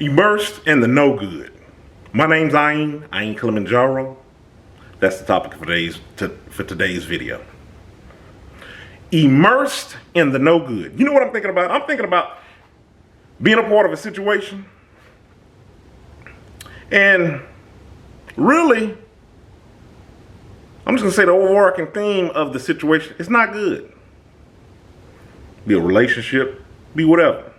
Immersed in the no good. My name's Ayin Kilimanjaro. That's the topic for today's video. Immersed in the no good. You know what I'm thinking about? I'm thinking about being a part of a situation. And really, I'm just going to say the overarching theme of the situation is not good. Be a relationship, be whatever.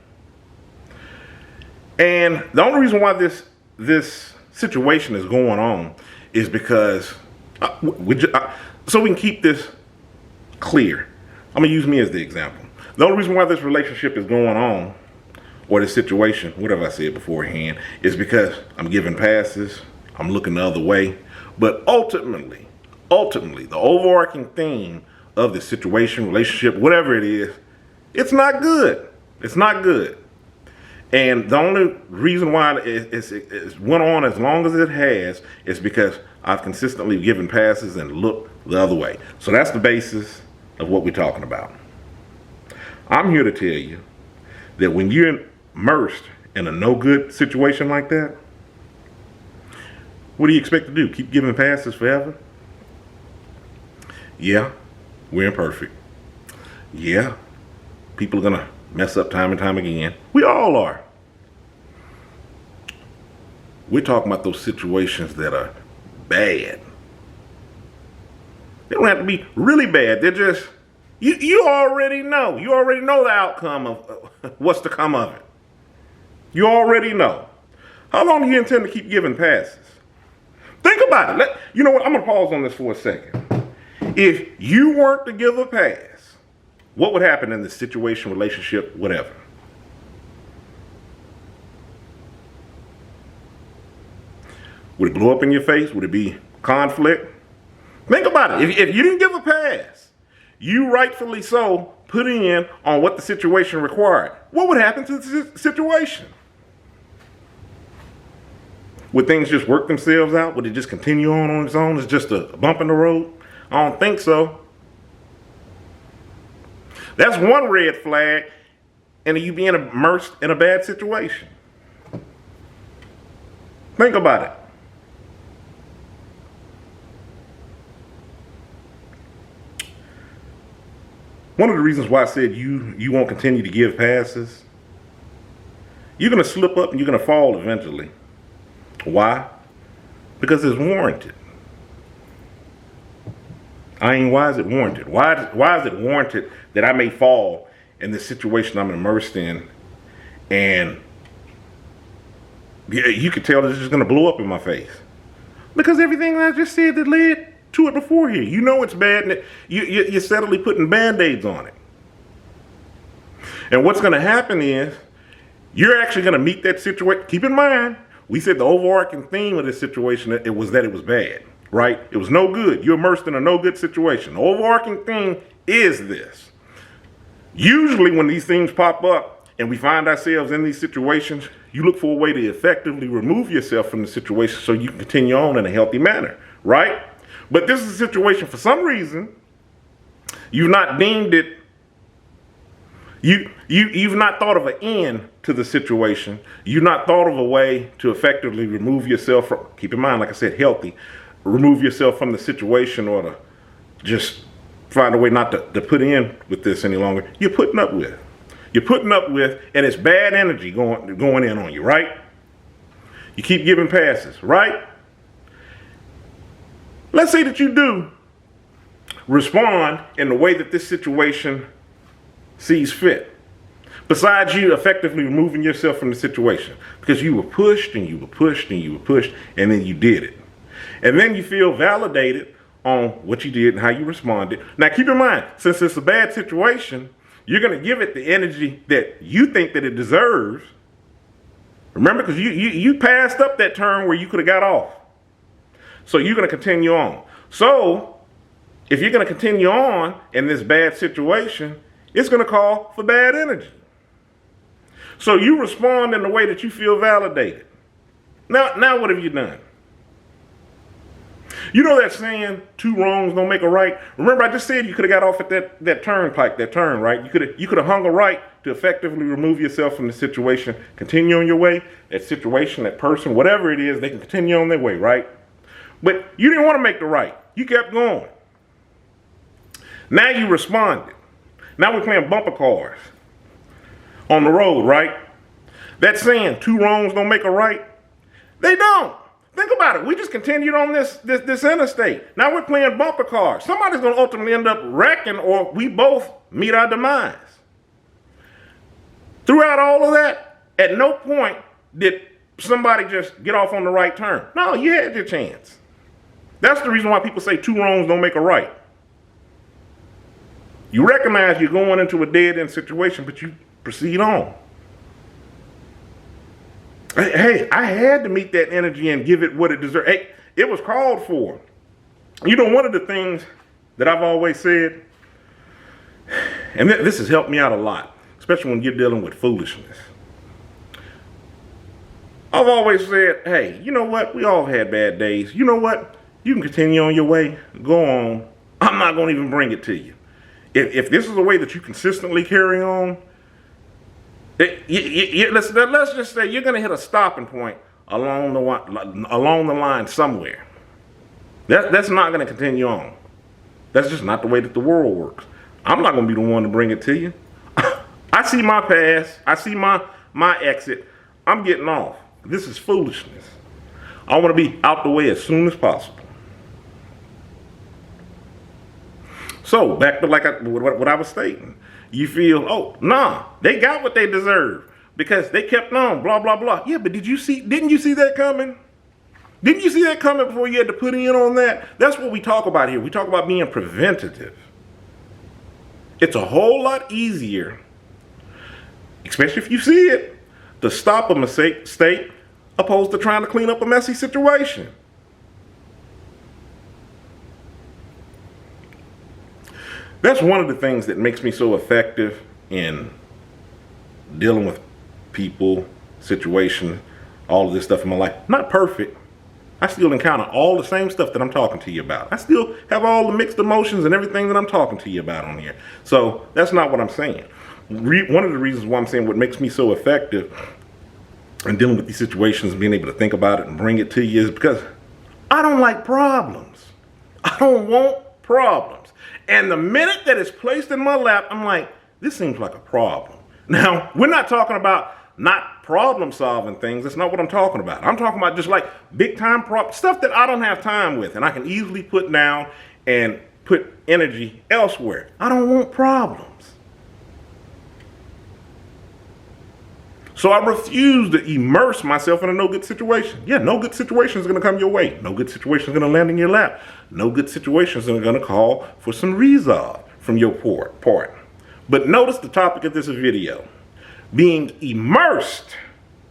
And the only reason why this situation is going on is because, so we can keep this clear, I'm going to use me as the example. The only reason why this relationship is going on, or this situation, whatever I said beforehand, is because I'm giving passes, I'm looking the other way. But ultimately, the overarching theme of the situation, relationship, whatever it is, it's not good. It's not good. And the only reason why it's went on as long as it has is because I've consistently given passes and looked the other way. So that's the basis of what we're talking about. I'm here to tell you that when you're immersed in a no good situation like that, what do you expect to do? Keep giving passes forever? Yeah, we're imperfect. Yeah, people are gonna mess up time and time again. We all are. We're talking about those situations that are bad. They don't have to be really bad. They're just, you already know. You already know the outcome of what's to come of it. You already know. How long do you intend to keep giving passes? Think about it. You know what? I'm going to pause on this for a second. If you weren't to give a pass, what would happen in this situation, relationship, whatever? Would it blow up in your face? Would it be conflict? Think about it. If you didn't give a pass, you rightfully so put in on what the situation required, what would happen to the situation? Would things just work themselves out? Would it just continue on its own? It's just a bump in the road? I don't think so. That's one red flag, and you being immersed in a bad situation. Think about it. One of the reasons why I said you won't continue to give passes, you're going to slip up and you're going to fall eventually. Why? Because it's warranted. Why is it warranted? Why is it warranted that I may fall in this situation I'm immersed in, and you could tell this is going to blow up in my face? Because everything I just said that led to it before here. You know it's bad, and you're steadily putting Band-Aids on it. And what's going to happen is you're actually going to meet that situation. Keep in mind, we said the overarching theme of this situation, it was bad. Right? It was no good. You're immersed in a no good situation. The overarching thing is this. Usually when these things pop up and we find ourselves in these situations, you look for a way to effectively remove yourself from the situation so you can continue on in a healthy manner. Right? But this is a situation, for some reason, you've not deemed it, you've not thought of an end to the situation. You've not thought of a way to effectively remove yourself from, keep in mind, like I said, healthy, remove yourself from the situation, or to just find a way not to put in with this any longer. You're putting up with. And it's bad energy going in on you, right? You keep giving passes, right? Let's say that you do respond in the way that this situation sees fit. Besides you effectively removing yourself from the situation, because you were pushed and you were pushed and you were pushed, and then you did it. And then you feel validated on what you did and how you responded. Now keep in mind, since it's a bad situation, you're going to give it the energy that you think that it deserves. Remember, because you passed up that turn where you could have got off. So you're going to continue on. So if you're going to continue on in this bad situation, it's going to call for bad energy. So you respond in the way that you feel validated. Now what have you done? You know that saying, two wrongs don't make a right? Remember, I just said you could have got off at that turnpike, that turn, right? You could have hung a right to effectively remove yourself from the situation, continue on your way, that situation, that person, whatever it is, they can continue on their way, right? But you didn't want to make the right. You kept going. Now you responded. Now we're playing bumper cars on the road, right? That saying, 2 wrongs don't make a right. They don't. Think about it. We just continued on this interstate. Now we're playing bumper cars. Somebody's going to ultimately end up wrecking, or we both meet our demise. Throughout all of that, at no point did somebody just get off on the right turn. No, you had your chance. That's the reason why people say 2 wrongs don't make a right. You recognize you're going into a dead-end situation, but you proceed on. Hey, I had to meet that energy and give it what it deserved. Hey, it was called for. You know, one of the things that I've always said, and this has helped me out a lot, especially when you're dealing with foolishness. I've always said, hey, you know what? We all have had bad days. You know what? You can continue on your way. Go on. I'm not going to even bring it to you. If this is a way that you consistently carry on, let's just say you're going to hit a stopping point along the line somewhere. That's not going to continue on. That's just not the way that the world works. I'm not going to be the one to bring it to you. I see my pass. I see my exit. I'm getting off. This is foolishness. I want to be out the way as soon as possible. So back to what I was stating. You feel, oh, nah, they got what they deserve because they kept on, blah, blah, blah. Yeah, but didn't you see that coming? Didn't you see that coming before you had to put in on that? That's what we talk about here. We talk about being preventative. It's a whole lot easier, especially if you see it, to stop a mistake opposed to trying to clean up a messy situation. That's one of the things that makes me so effective in dealing with people, situations, all of this stuff in my life. Not perfect. I still encounter all the same stuff that I'm talking to you about. I still have all the mixed emotions and everything that I'm talking to you about on here. So that's not what I'm saying. One of the reasons why I'm saying what makes me so effective in dealing with these situations, being able to think about it and bring it to you, is because I don't like problems. I don't want problems. And the minute that it's placed in my lap, I'm like, this seems like a problem. Now, we're not talking about not problem solving things. That's not what I'm talking about. I'm talking about just like big time stuff that I don't have time with and I can easily put down and put energy elsewhere. I don't want problems. So I refuse to immerse myself in a no good situation. Yeah, no good situation is going to come your way. No good situation is going to land in your lap. No good situations are going to call for some resolve from your part. But notice the topic of this video, being immersed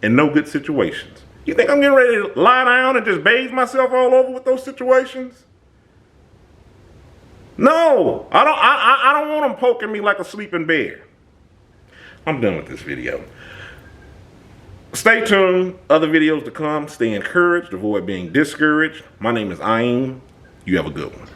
in no good situations. You think I'm getting ready to lie down and just bathe myself all over with those situations? No, I don't want them poking me like a sleeping bear. I'm done with this video. Stay tuned. Other videos to come. Stay encouraged. Avoid being discouraged. My name is Aim. You have a good one.